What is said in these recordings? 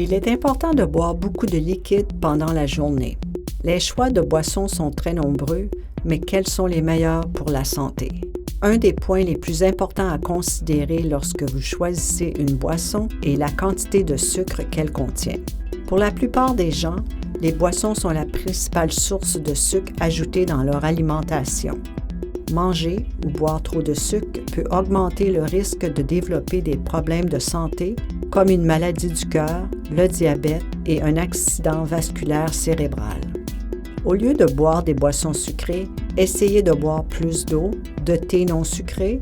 Il est important de boire beaucoup de liquide pendant la journée. Les choix de boissons sont très nombreux, mais quels sont les meilleurs pour la santé? Un des points les plus importants à considérer lorsque vous choisissez une boisson est la quantité de sucre qu'elle contient. Pour la plupart des gens, les boissons sont la principale source de sucre ajouté dans leur alimentation. Manger ou boire trop de sucre peut augmenter le risque de développer des problèmes de santé comme une maladie du cœur, le diabète et un accident vasculaire cérébral. Au lieu de boire des boissons sucrées, essayez de boire plus d'eau, de thé non sucré,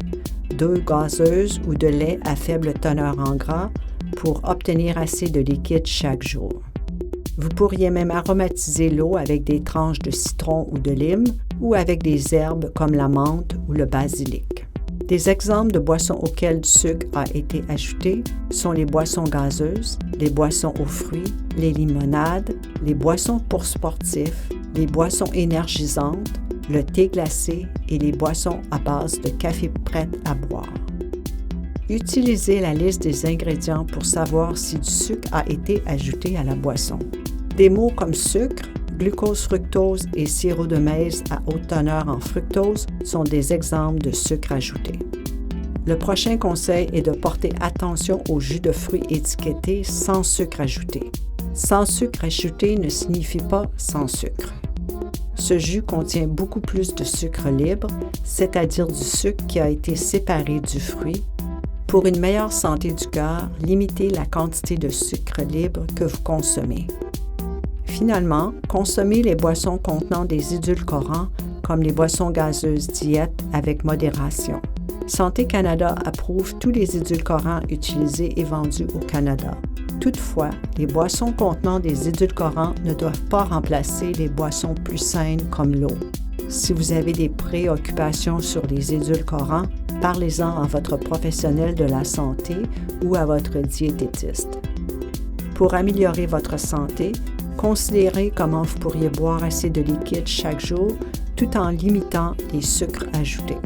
d'eau gazeuse ou de lait à faible teneur en gras pour obtenir assez de liquide chaque jour. Vous pourriez même aromatiser l'eau avec des tranches de citron ou de lime ou avec des herbes comme la menthe ou le basilic. Des exemples de boissons auxquelles du sucre a été ajouté sont les boissons gazeuses, les boissons aux fruits, les limonades, les boissons pour sportifs, les boissons énergisantes, le thé glacé et les boissons à base de café prêtes à boire. Utilisez la liste des ingrédients pour savoir si du sucre a été ajouté à la boisson. Des mots comme sucre, glucose, fructose et sirop de maïs à haute teneur en fructose sont des exemples de sucre ajouté. Le prochain conseil est de porter attention aux jus de fruits étiquetés sans sucre ajouté. Sans sucre ajouté ne signifie pas sans sucre. Ce jus contient beaucoup plus de sucre libre, c'est-à-dire du sucre qui a été séparé du fruit. Pour une meilleure santé du cœur, limitez la quantité de sucre libre que vous consommez. Finalement, consommez les boissons contenant des édulcorants comme les boissons gazeuses diète avec modération. Santé Canada approuve tous les édulcorants utilisés et vendus au Canada. Toutefois, les boissons contenant des édulcorants ne doivent pas remplacer les boissons plus saines comme l'eau. Si vous avez des préoccupations sur les édulcorants, parlez-en à votre professionnel de la santé ou à votre diététiste. Pour améliorer votre santé, considérez comment vous pourriez boire assez de liquide chaque jour tout en limitant les sucres ajoutés.